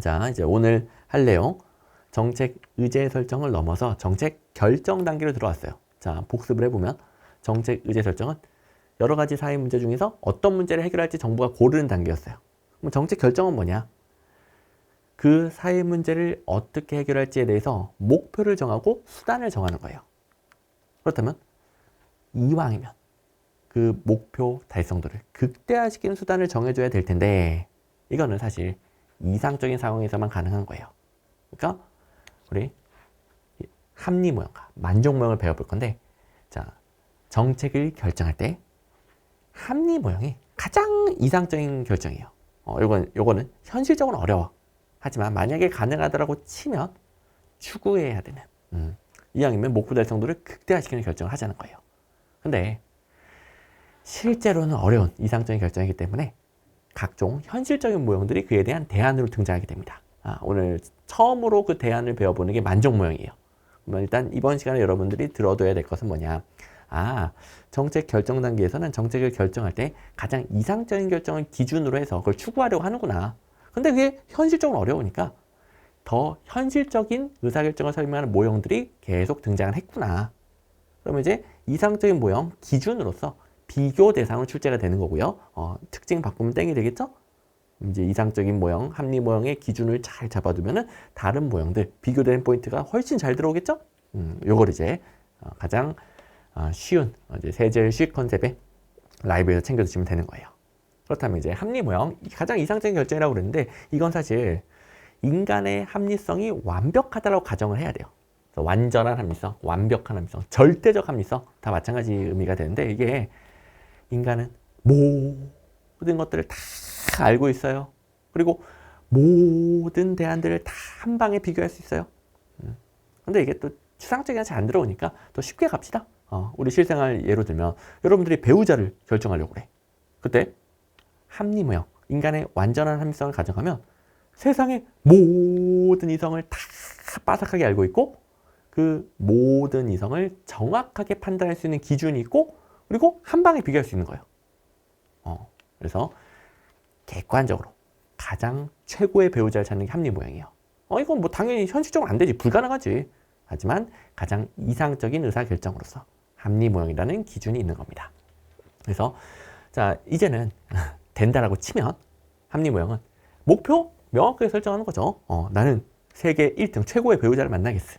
자, 이제 오늘 할 내용 정책 의제 설정을 넘어서 정책 결정 단계로 들어왔어요. 자, 복습을 해보면 정책 의제 설정은 여러 가지 사회 문제 중에서 어떤 문제를 해결할지 정부가 고르는 단계였어요. 그럼 정책 결정은 뭐냐? 그 사회 문제를 어떻게 해결할지에 대해서 목표를 정하고 수단을 정하는 거예요. 그렇다면 이왕이면 그 목표 달성도를 극대화시키는 수단을 정해줘야 될 텐데 이거는 사실 이상적인 상황에서만 가능한 거예요. 그러니까 우리 합리 모형과 만족 모형을 배워볼 건데, 자, 정책을 결정할 때 합리 모형이 가장 이상적인 결정이에요. 요거는 현실적으로 어려워. 하지만 만약에 가능하다고 치면 추구해야 되는 이왕이면 목표 달성도를 극대화시키는 결정을 하자는 거예요. 근데 실제로는 어려운 이상적인 결정이기 때문에 각종 현실적인 모형들이 그에 대한 대안으로 등장하게 됩니다. 오늘 처음으로 그 대안을 배워보는 게 만족 모형이에요. 그러면 일단 이번 시간에 여러분들이 들어둬야 될 것은 뭐냐? 정책 결정 단계에서는 정책을 결정할 때 가장 이상적인 결정을 기준으로 해서 그걸 추구하려고 하는구나. 근데 그게 현실적으로 어려우니까 더 현실적인 의사결정을 설명하는 모형들이 계속 등장을 했구나. 그러면 이제 이상적인 모형 기준으로서 비교 대상으로 출제가 되는 거고요. 특징 바꾸면 땡이 되겠죠? 이제 이상적인 모형, 합리 모형의 기준을 잘 잡아두면은 다른 모형들, 비교되는 포인트가 훨씬 잘 들어오겠죠? 요걸 이제 가장 쉬운, 이제 세제일 쉬 컨셉의 라이브에서 챙겨두시면 되는 거예요. 그렇다면 이제 합리 모형, 가장 이상적인 결정이라고 그랬는데 이건 사실 인간의 합리성이 완벽하다고 가정을 해야 돼요. 완전한 합리성, 완벽한 합리성, 절대적 합리성 다 마찬가지 의미가 되는데 이게 인간은 모든 것들을 다 알고 있어요. 그리고 모든 대안들을 다 한 방에 비교할 수 있어요. 근데 이게 또 추상적이게 잘 안 들어오니까 더 쉽게 갑시다. 우리 실생활 예로 들면 여러분들이 배우자를 결정하려고 그래. 그때 합리 모형, 인간의 완전한 합리성을 가정하면 세상의 모든 이성을 다 빠삭하게 알고 있고 그 모든 이성을 정확하게 판단할 수 있는 기준이 있고 그리고 한 방에 비교할 수 있는 거예요. 그래서 객관적으로 가장 최고의 배우자를 찾는 게 합리 모형이에요. 이건 뭐 당연히 현실적으로 안 되지. 불가능하지. 하지만 가장 이상적인 의사결정으로서 합리 모형이라는 기준이 있는 겁니다. 그래서 자, 이제는 된다라고 치면 합리 모형은 목표 명확하게 설정하는 거죠. 나는 세계 1등 최고의 배우자를 만나겠어.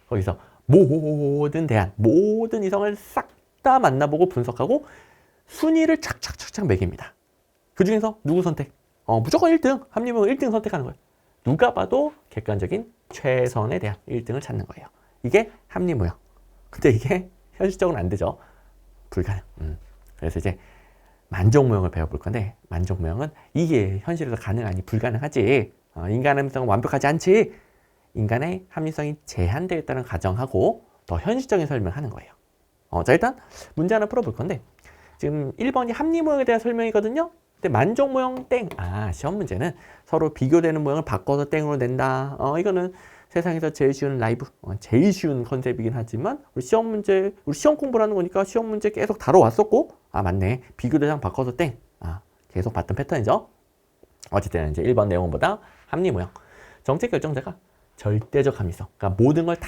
거기서 모든 대안, 모든 이성을 싹 다 만나보고 분석하고 순위를 착착착착 매깁니다. 그 중에서 누구 선택? 무조건 1등, 합리 모형 1등 선택하는 거예요. 누가 봐도 객관적인 최선에 대한 1등을 찾는 거예요. 이게 합리 모형. 근데 이게 현실적으로는 안 되죠. 불가능. 그래서 이제 만족 모형을 배워볼 건데 만족 모형은 이게 현실에서 가능하니 불가능하지. 인간의 합리성은 완벽하지 않지. 인간의 합리성이 제한되어 있다는 가정하고 더 현실적인 설명을 하는 거예요. 자, 일단 문제 하나 풀어볼 건데 지금 1번이 합리 모형에 대한 설명이거든요. 근데 만족 모형 땡. 시험 문제는 서로 비교되는 모형을 바꿔서 땡으로 낸다. 이거는 세상에서 제일 쉬운 라이브, 제일 쉬운 컨셉이긴 하지만 우리 시험 문제, 우리 시험 공부를 하는 거니까 시험 문제 계속 다뤄왔었고 맞네. 비교 대상 바꿔서 땡. 계속 봤던 패턴이죠. 어쨌든 이제 1번 내용보다 합리 모형. 정책 결정자가 절대적 합리성. 그러니까 모든 걸 다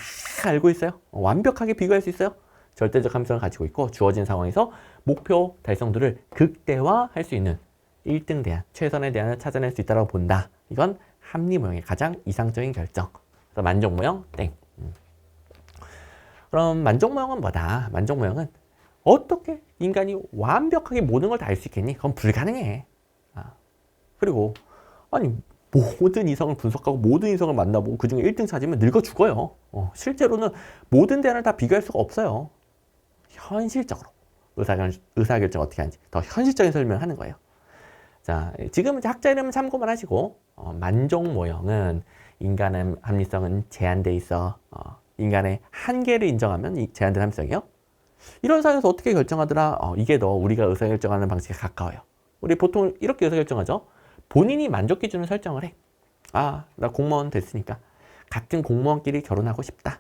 알고 있어요. 완벽하게 비교할 수 있어요. 절대적 합리성을 가지고 있고 주어진 상황에서 목표 달성도를 극대화할 수 있는 1등 대안, 최선의 대안을 찾아낼 수 있다고 본다. 이건 합리 모형의 가장 이상적인 결정. 그래서 만족 모형 땡. 그럼 만족 모형은 뭐다? 만족 모형은 어떻게 인간이 완벽하게 모든 걸 다 알 수 있겠니? 그건 불가능해. 그리고 아니 모든 이성을 분석하고 모든 이성을 만나보고 그중에 1등 찾으면 늙어 죽어요. 실제로는 모든 대안을 다 비교할 수가 없어요. 현실적으로 의사결정 어떻게 하는지 더 현실적인 설명을 하는 거예요. 자, 지금 이제 학자 이름은 참고만 하시고 만족 모형은 인간의 합리성은 제한돼 있어. 인간의 한계를 인정하면 제한된 합리성이요. 이런 상황에서 어떻게 결정하더라? 이게 더 우리가 의사결정하는 방식에 가까워요. 우리 보통 이렇게 의사결정하죠. 본인이 만족 기준을 설정을 해. 나 공무원 됐으니까 같은 공무원끼리 결혼하고 싶다.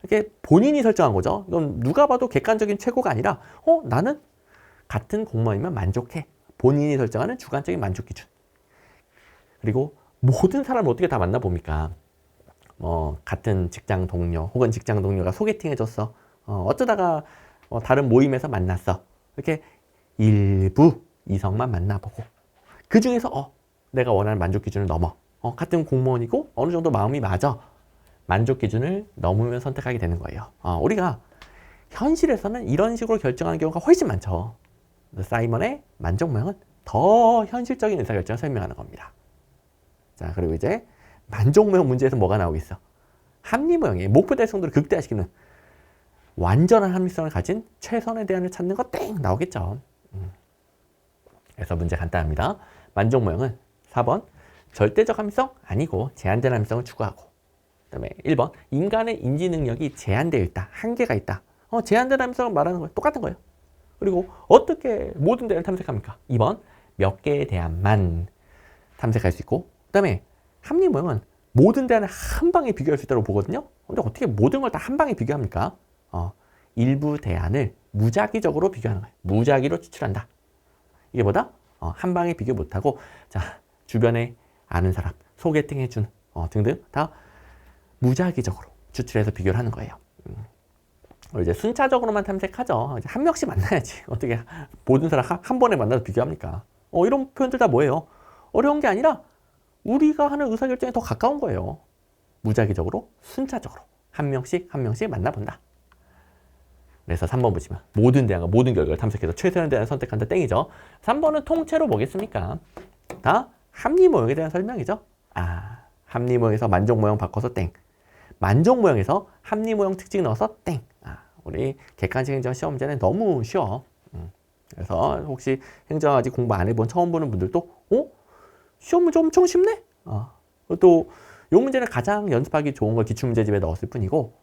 이렇게 본인이 설정한 거죠. 이건 누가 봐도 객관적인 최고가 아니라 나는 같은 공무원이면 만족해. 본인이 설정하는 주관적인 만족 기준. 그리고 모든 사람을 어떻게 다 만나봅니까? 같은 직장 동료 혹은 직장 동료가 소개팅 해줬어. 어쩌다가 다른 모임에서 만났어. 이렇게 일부 이성만 만나보고 그 중에서 내가 원하는 만족 기준을 넘어. 같은 공무원이고 어느 정도 마음이 맞아. 만족 기준을 넘으면 선택하게 되는 거예요. 우리가 현실에서는 이런 식으로 결정하는 경우가 훨씬 많죠. 사이먼의 만족 모형은 더 현실적인 의사결정을 설명하는 겁니다. 자, 그리고 이제 만족 모형 문제에서 뭐가 나오겠어? 합리 모형이 목표 달성도를 극대화시키는 완전한 합리성을 가진 최선의 대안을 찾는 거 땡 나오겠죠. 그래서 문제 간단합니다. 만족 모형은 4번 절대적 합리성 아니고 제한된 합리성을 추구하고, 그다음에 1번 인간의 인지 능력이 제한되어 있다, 한계가 있다. 제한된 합리성을 말하는 거예요. 똑같은 거예요. 그리고 어떻게 모든 대안을 탐색합니까? 2번 몇 개의 대안만 탐색할 수 있고, 그다음에 합리 모형은 모든 대안을 한 방에 비교할 수 있다고 보거든요. 근데 어떻게 모든 걸 다 한 방에 비교합니까? 일부 대안을 무작위적으로 비교하는 거예요. 무작위로 추출한다. 이게 뭐다? 한 방에 비교 못하고, 자, 주변에 아는 사람, 소개팅 해준 등등 다 무작위적으로 추출해서 비교를 하는 거예요. 이제 순차적으로만 탐색하죠. 이제 한 명씩 만나야지. 어떻게 모든 사람 한 번에 만나서 비교합니까? 이런 표현들 다 뭐예요? 어려운 게 아니라 우리가 하는 의사결정에 더 가까운 거예요. 무작위적으로, 순차적으로 한 명씩 만나본다. 그래서 3번 보시면 모든 대안과 모든 결과를 탐색해서 최선의 대안을 선택한다 땡이죠. 3번은 통째로 뭐겠습니까? 다 합리 모형에 대한 설명이죠. 합리 모형에서 만족 모형 바꿔서 땡. 만족 모형에서 합리 모형 특징 넣어서 땡. 우리 객관식 행정 시험 문제는 너무 쉬워. 그래서 혹시 행정 아직 공부 안 해본 처음 보는 분들도 시험 문제 엄청 쉽네? 또 이 문제는 가장 연습하기 좋은 걸 기출문제집에 넣었을 뿐이고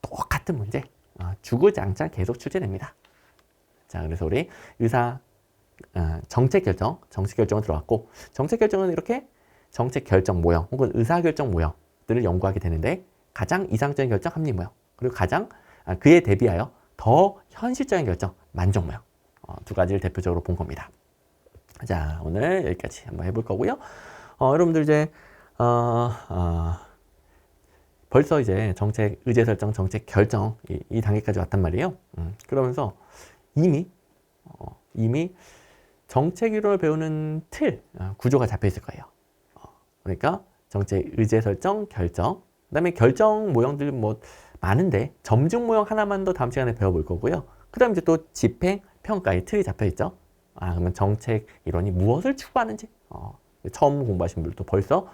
똑같은 문제 주구장창 계속 출제됩니다. 자, 그래서 우리 정책결정은 들어왔고, 정책결정은 이렇게 정책결정 모형 혹은 의사결정 모형들을 연구하게 되는데 가장 이상적인 결정 합리 모형, 그리고 가장 그에 대비하여 더 현실적인 결정 만족 모형, 두 가지를 대표적으로 본 겁니다. 자, 오늘 여기까지 한번 해볼 거고요. 여러분들 이제 벌써 이제 정책 의제 설정, 정책 결정 이 단계까지 왔단 말이에요. 그러면서 이미 정책 이론을 배우는 틀 구조가 잡혀 있을 거예요. 그러니까 정책 의제 설정, 결정, 그다음에 결정 모형들 뭐 많은데 점중 모형 하나만 더 다음 시간에 배워볼 거고요. 그다음 이제 또 집행, 평가의 틀이 잡혀 있죠. 그러면 정책 이론이 무엇을 추구하는지 처음 공부하신 분들도 벌써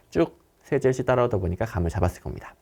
쭉 세제시 따라오다 보니까 감을 잡았을 겁니다.